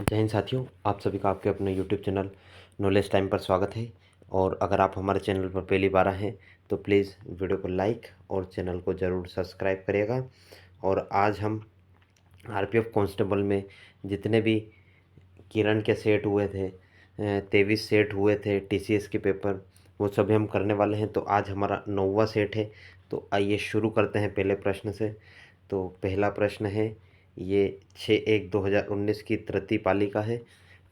जय हिंद साथियों, आप सभी का आपके अपने यूट्यूब चैनल नॉलेज टाइम पर स्वागत है। और अगर आप हमारे चैनल पर पहली बार आए हैं तो प्लीज़ वीडियो को लाइक और चैनल को ज़रूर सब्सक्राइब करिएगा। और आज हम आरपीएफ कांस्टेबल में जितने भी किरण के सेट हुए थे, 23 सेट हुए थे टीसीएस के पेपर, वो सभी हम करने वाले हैं। तो आज हमारा 9वां सेट है। तो आइए शुरू करते हैं पहले प्रश्न से। तो पहला प्रश्न है, ये 6/1/2019 की तृतीय पाली का है।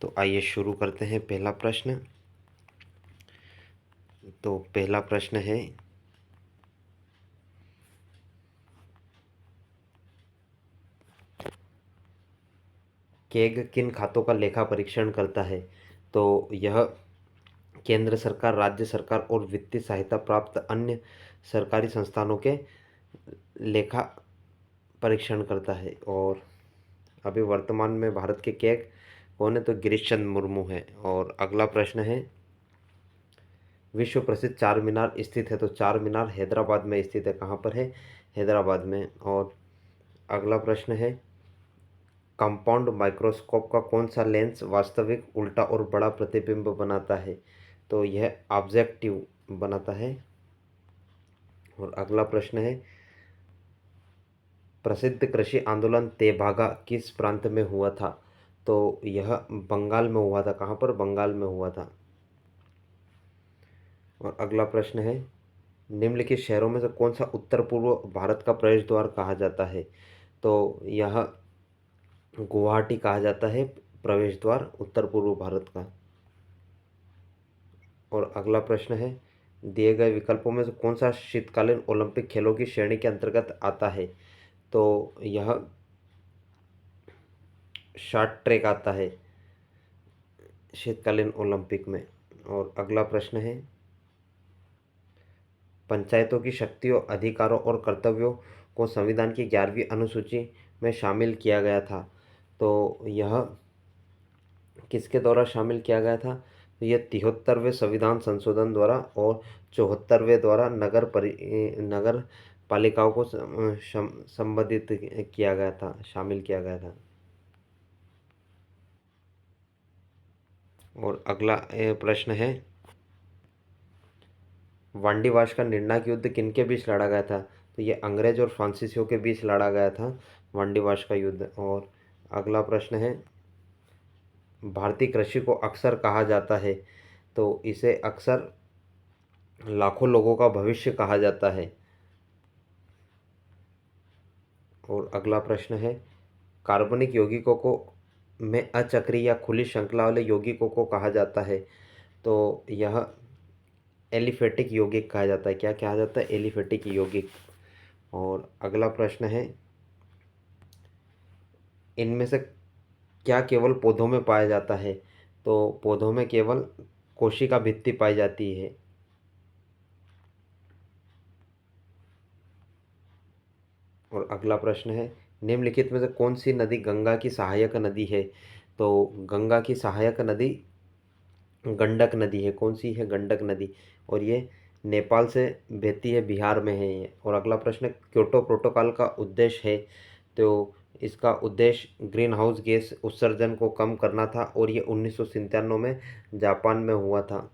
तो आइए शुरू करते हैं पहला प्रश्न। तो पहला प्रश्न है, केग किन खातों का लेखा परीक्षण करता है? तो यह केंद्र सरकार, राज्य सरकार और वित्तीय सहायता प्राप्त अन्य सरकारी संस्थानों के लेखा परीक्षण करता है। और अभी वर्तमान में भारत के कैग कौन है? तो गिरीश चंद्र मुर्मू है। और अगला प्रश्न है, विश्व प्रसिद्ध चार मीनार स्थित है। तो चार मीनार हैदराबाद में स्थित है। कहाँ पर है? हैदराबाद में। और अगला प्रश्न है, कंपाउंड माइक्रोस्कोप का कौन सा लेंस वास्तविक, उल्टा और बड़ा प्रतिबिंब बनाता है? तो यह ऑब्जेक्टिव बनाता है। और अगला प्रश्न है, प्रसिद्ध कृषि आंदोलन तेभागा किस प्रांत में हुआ था? तो यह बंगाल में हुआ था। कहाँ पर? बंगाल में हुआ था। और अगला प्रश्न है, निम्नलिखित शहरों में से कौन सा उत्तर पूर्व भारत का प्रवेश द्वार कहा जाता है? तो यह गुवाहाटी कहा जाता है प्रवेश द्वार उत्तर पूर्व भारत का। और अगला प्रश्न है, दिए गए विकल्पों में से कौन सा शीतकालीन ओलंपिक खेलों की श्रेणी के अंतर्गत आता है? तो यह शॉर्ट ट्रैक आता है शीतकालीन ओलंपिक में। और अगला प्रश्न है, पंचायतों की शक्तियों, अधिकारों और कर्तव्यों को संविधान की 11वीं अनुसूची में शामिल किया गया था। तो यह किसके द्वारा शामिल किया गया था? तो यह 73वें संविधान संशोधन द्वारा और 74वें द्वारा नगर पालिकाओं को संबंधित किया गया था, शामिल किया गया था। और अगला प्रश्न है, वांडीवाश का निर्णायक युद्ध किनके बीच लड़ा गया था? तो ये अंग्रेज और फ्रांसीसियों के बीच लड़ा गया था वांडीवाश का युद्ध। और अगला प्रश्न है, भारतीय कृषि को अक्सर कहा जाता है। तो इसे अक्सर लाखों लोगों का भविष्य कहा जाता है। और अगला प्रश्न है, कार्बनिक यौगिकों को में अचक्रीय या खुली श्रृंखला वाले यौगिकों को कहा जाता है। तो यह एलिफेटिक यौगिक कहा जाता है। क्या कहा जाता है? एलिफेटिक यौगिक। और अगला प्रश्न है, इनमें से क्या केवल पौधों में पाया जाता है? तो पौधों में केवल कोशिका भित्ति पाई जाती है। और अगला प्रश्न है, निम्नलिखित में से कौन सी नदी गंगा की सहायक नदी है? तो गंगा की सहायक नदी गंडक नदी है। कौन सी है? गंडक नदी। और ये नेपाल से बहती है, बिहार में है ये। और अगला प्रश्न, क्योटो प्रोटोकॉल का उद्देश्य है। तो इसका उद्देश्य ग्रीन हाउस गैस उत्सर्जन को कम करना था। और ये 1997 में जापान में हुआ था।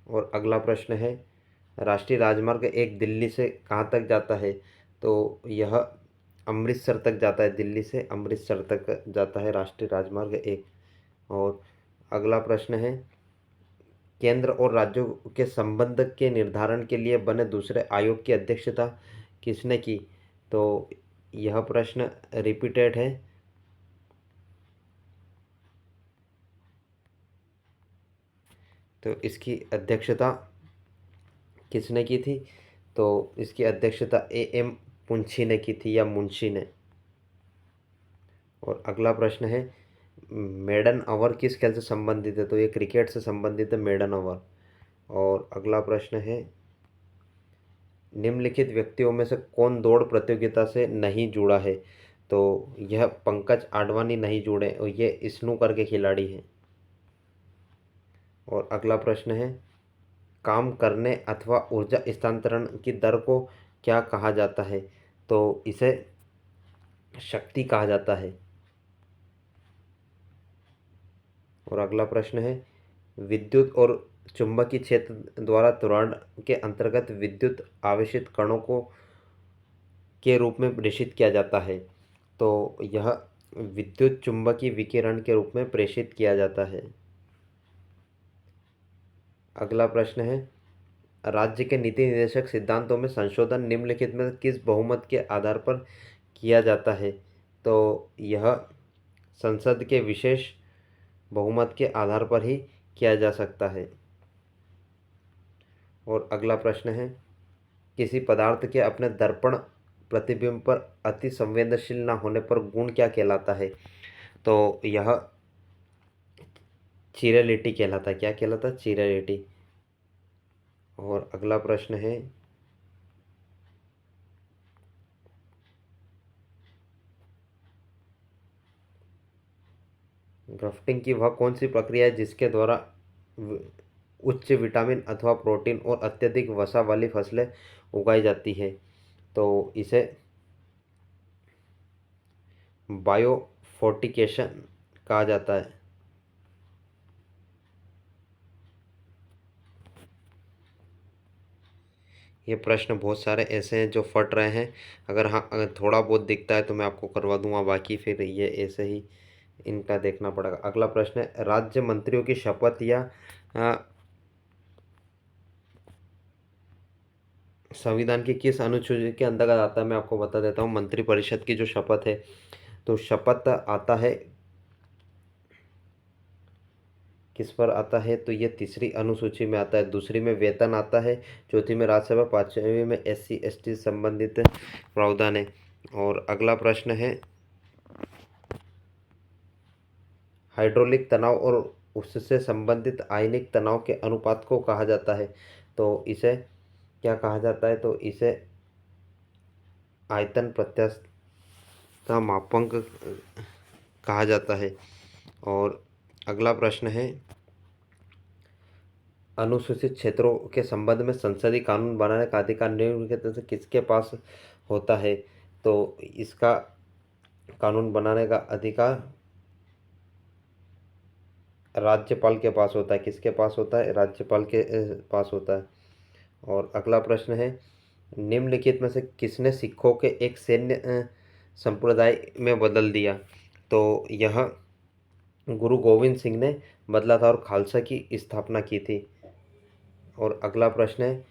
और अगला प्रश्न है, राष्ट्रीय राजमार्ग एक दिल्ली से कहाँ तक जाता है? तो यह अमृतसर तक जाता है। दिल्ली से अमृतसर तक जाता है राष्ट्रीय राजमार्ग एक। और अगला प्रश्न है, केंद्र और राज्यों के संबंध के निर्धारण के लिए बने दूसरे आयोग की अध्यक्षता किसने की? तो यह प्रश्न रिपीटेड है। तो इसकी अध्यक्षता किसने की थी? तो इसकी अध्यक्षता AM पुंछी ने की थी, या मुंशी ने। और अगला प्रश्न है, मेडन ओवर किस खेल से संबंधित है? तो ये क्रिकेट से संबंधित है, मेडन ओवर। और अगला प्रश्न है, निम्नलिखित व्यक्तियों में से कौन दौड़ प्रतियोगिता से नहीं जुड़ा है? तो यह पंकज आडवाणी नहीं जुड़े, और ये स्नूकर के खिलाड़ी हैं। और अगला प्रश्न है, काम करने अथवा ऊर्जा स्थानांतरण की दर को क्या कहा जाता है? तो इसे शक्ति कहा जाता है। और अगला प्रश्न है, विद्युत और चुंबकीय क्षेत्र द्वारा त्वरण के अंतर्गत विद्युत आवेशित कणों को के रूप में प्रेषित किया जाता है। तो यह विद्युत चुंबकीय विकिरण के रूप में प्रेषित किया जाता है। अगला प्रश्न है, राज्य के नीति निर्देशक सिद्धांतों में संशोधन निम्नलिखित में किस बहुमत के आधार पर किया जाता है? तो यह संसद के विशेष बहुमत के आधार पर ही किया जा सकता है। और अगला प्रश्न है, किसी पदार्थ के अपने दर्पण प्रतिबिंब पर अति संवेदनशील न होने पर गुण क्या कहलाता है? तो यह चिरलिटी कहलाता है। क्या कहलाता है? चिरलिटी। और अगला प्रश्न है, ग्राफ्टिंग की वह कौन सी प्रक्रिया है जिसके द्वारा उच्च विटामिन अथवा प्रोटीन और अत्यधिक वसा वाली फसलें उगाई जाती है? तो इसे बायोफोर्टिकेशन कहा जाता है। ये प्रश्न बहुत सारे ऐसे हैं जो फट रहे हैं। अगर थोड़ा बहुत दिखता है तो मैं आपको करवा दूंगा, बाकी फिर ये ऐसे ही इनका देखना पड़ेगा। अगला प्रश्न है, राज्य मंत्रियों की शपथ या संविधान की किस अनुसूची के अंतर्गत आता है? मैं आपको बता देता हूँ। मंत्रिपरिषद की जो शपथ है, तो शपथ आता है किस पर आता है? तो ये तीसरी अनुसूची में आता है। दूसरी में वेतन आता है, चौथी में राज्यसभा, पांचवी में SC ST संबंधित प्रावधान है। और अगला प्रश्न है, हाइड्रोलिक तनाव और उससे संबंधित आयनिक तनाव के अनुपात को कहा जाता है। तो इसे क्या कहा जाता है? तो इसे आयतन प्रत्यास्थता मापांक कहा जाता है। और अगला प्रश्न है, अनुसूचित क्षेत्रों के संबंध में संसदीय कानून बनाने का अधिकार निम्नलिखित में से किसके पास होता है? तो इसका कानून बनाने का अधिकार राज्यपाल के पास होता है। किसके पास होता है? राज्यपाल के पास होता है। और अगला प्रश्न है, निम्नलिखित में से किसने सिखों के एक सैन्य संप्रदाय में बदल दिया? तो यह गुरु गोविंद सिंह ने बदला था और खालसा की स्थापना की थी। और अगला प्रश्न है,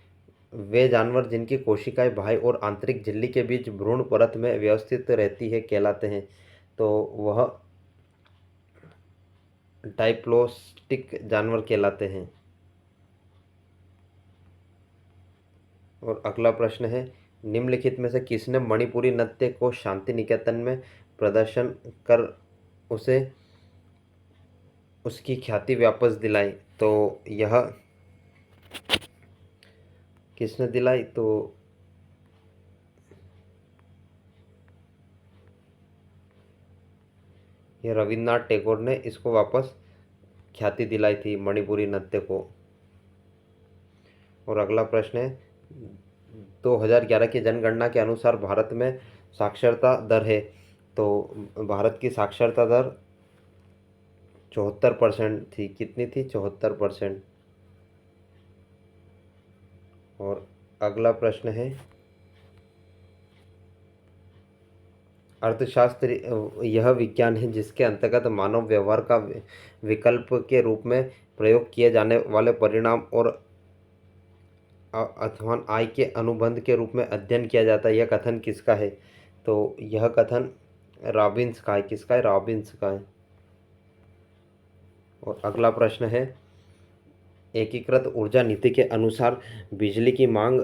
वे जानवर जिनकी कोशिकाएं बाह्य और आंतरिक झिल्ली के बीच भ्रूण परत में व्यवस्थित रहती है कहलाते हैं? तो वह डाइप्लोस्टिक जानवर कहलाते हैं। और अगला प्रश्न है, निम्नलिखित में से किसने मणिपुरी नृत्य को शांति निकेतन में प्रदर्शन कर उसे उसकी ख्याति वापस दिलाई? तो यह किसने दिलाई? तो यह रविन्द्रनाथ टैगोर ने इसको वापस ख्याति दिलाई थी, मणिपुरी नृत्य को। और अगला प्रश्न है, 2011 की जनगणना के अनुसार भारत में साक्षरता दर है। तो भारत की साक्षरता दर 74% थी। कितनी थी? 74%। और अगला प्रश्न है, अर्थशास्त्र यह विज्ञान है जिसके अंतर्गत मानव व्यवहार का विकल्प के रूप में प्रयोग किए जाने वाले परिणाम और अथवा आय के अनुबंध के रूप में अध्ययन किया जाता है। यह कथन किसका है? तो यह कथन रॉबिन्स का है। किसका है? रॉबिन्स का है। और अगला प्रश्न है, एकीकृत ऊर्जा नीति के अनुसार बिजली की मांग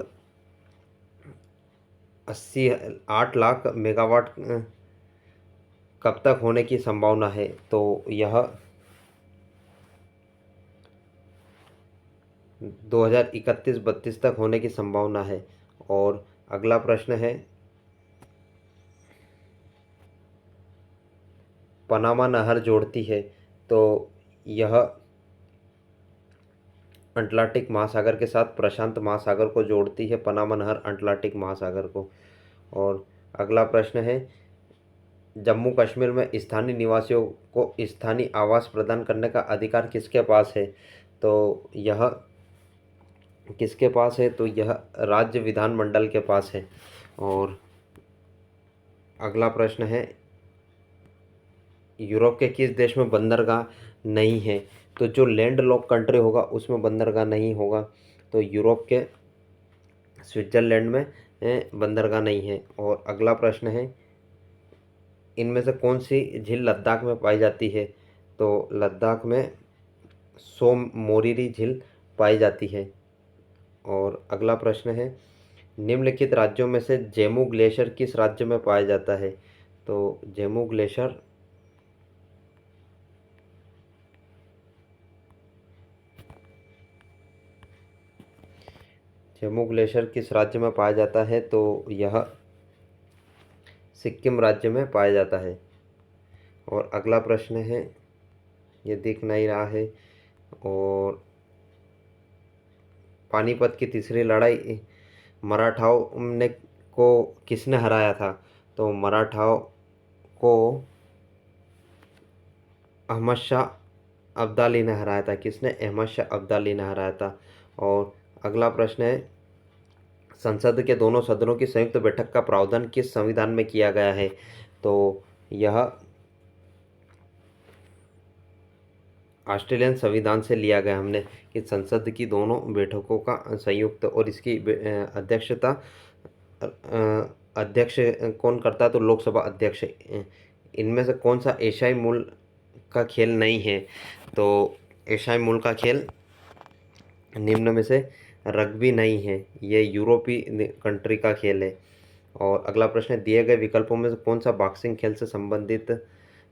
8 लाख मेगावाट कब तक होने की संभावना है? तो यह 2031-32 तक होने की संभावना है। और अगला प्रश्न है, पनामा नहर जोड़ती है। तो यह अटलांटिक महासागर के साथ प्रशांत महासागर को जोड़ती है। पनामा नहर अटलांटिक महासागर को। और अगला प्रश्न है, जम्मू कश्मीर में स्थानीय निवासियों को स्थानीय आवास प्रदान करने का अधिकार किसके पास है? तो यह किसके पास है? तो यह राज्य विधानमंडल के पास है। और अगला प्रश्न है, यूरोप के किस देश में बंदरगाह नहीं है? तो जो लैंड लॉक कंट्री होगा उसमें बंदरगाह नहीं होगा। तो यूरोप के स्विट्जरलैंड में बंदरगाह नहीं है। और अगला प्रश्न है, इनमें से कौन सी झील लद्दाख में पाई जाती है? तो लद्दाख में सोम मोरिरी झील पाई जाती है। और अगला प्रश्न है, निम्नलिखित राज्यों में से जेमू ग्लेशियर किस राज्य में पाया जाता है? तो जेमू ग्लेशियर किस राज्य में पाया जाता है? तो यह सिक्किम राज्य में पाया जाता है। और अगला प्रश्न है, ये दिख नहीं रहा है। और पानीपत की तीसरी लड़ाई मराठाओं ने को किसने हराया था? तो मराठाओं को अहमद शाह अब्दाली ने हराया था। किसने? अहमद शाह अब्दाली ने हराया था। और अगला प्रश्न है, संसद के दोनों सदनों की संयुक्त बैठक का प्रावधान किस संविधान में किया गया है? तो यह ऑस्ट्रेलियन संविधान से लिया गया हमने, कि संसद की दोनों बैठकों का संयुक्त, और इसकी अध्यक्षता अध्यक्ष कौन करता है? तो लोकसभा अध्यक्ष। इनमें से कौन सा एशियाई मूल का खेल नहीं है? तो एशियाई मूल का खेल निम्न में से रग्बी नहीं है, ये यूरोपीय कंट्री का खेल है। और अगला प्रश्न है, दिए गए विकल्पों में से कौन सा बॉक्सिंग खेल से संबंधित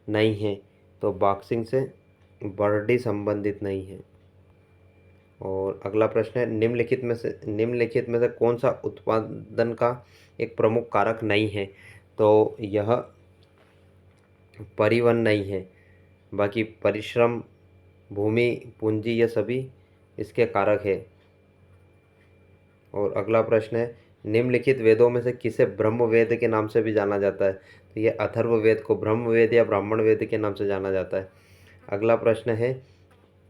नहीं है? तो बॉक्सिंग से बर्डी संबंधित नहीं है। और अगला प्रश्न है, निम्नलिखित में से कौन सा उत्पादन का एक प्रमुख कारक नहीं है? तो यह परिवहन नहीं है, बाकी परिश्रम, भूमि, पूंजी, ये सभी इसके कारक है। और अगला प्रश्न है, निम्नलिखित वेदों में से किसे ब्रह्म वेद के नाम से भी जाना जाता है? तो ये अथर्व वेद को ब्रह्म वेद या ब्राह्मण वेद के नाम से जाना जाता है। अगला प्रश्न है,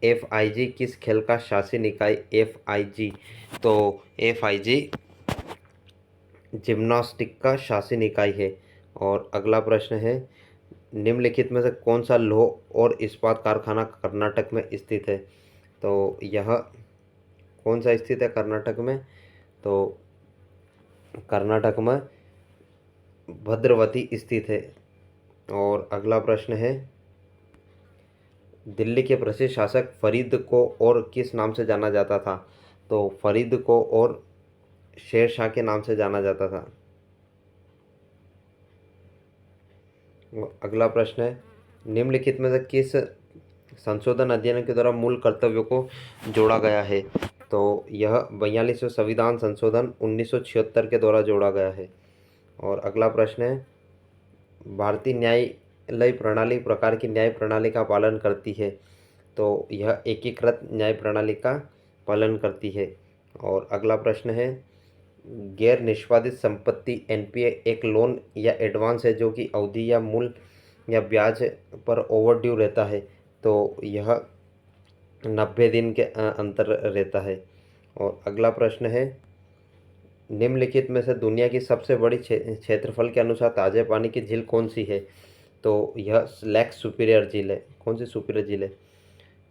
FIG किस खेल का शासी निकाय? FIG, तो FIG जिम्नास्टिक का शासी निकाय है। और अगला प्रश्न है, निम्नलिखित में से कौन सा लौह और इस्पात कारखाना कर्नाटक में स्थित है? तो यह कौन सा स्थित है कर्नाटक में? तो कर्नाटक में भद्रवती स्थित है। और अगला प्रश्न है, दिल्ली के प्रसिद्ध शासक फरीद को और किस नाम से जाना जाता था? तो फरीद को और शेर शाह के नाम से जाना जाता था। अगला प्रश्न है, निम्नलिखित में से किस संशोधन अध्ययन के द्वारा मूल कर्तव्यों को जोड़ा गया है? तो यह 42वें संविधान संशोधन 1976 के द्वारा जोड़ा गया है। और अगला प्रश्न है, भारतीय न्यायालय प्रणाली प्रकार की न्याय प्रणाली का पालन करती है? तो यह एकीकृत न्याय प्रणाली का पालन करती है। और अगला प्रश्न है, गैर निष्पादित संपत्ति NPA एक लोन या एडवांस है जो कि अवधि या मूल या ब्याज पर ओवरड्यू रहता है। तो यह 90 दिन के अंतर रहता है। और अगला प्रश्न है, निम्नलिखित में से दुनिया की सबसे बड़ी क्षेत्रफल के अनुसार ताजे पानी की झील कौन सी है? तो यह लेक सुपीरियर झील है। कौन सी सुपीरियर झील है?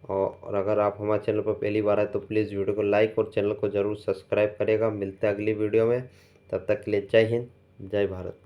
और अगर आप हमारे चैनल पर पहली बार आए तो प्लीज़ वीडियो को लाइक और चैनल को ज़रूर सब्सक्राइब करेगा। मिलते हैं अगली वीडियो में, तब तक के लिए जय हिंद, जय भारत।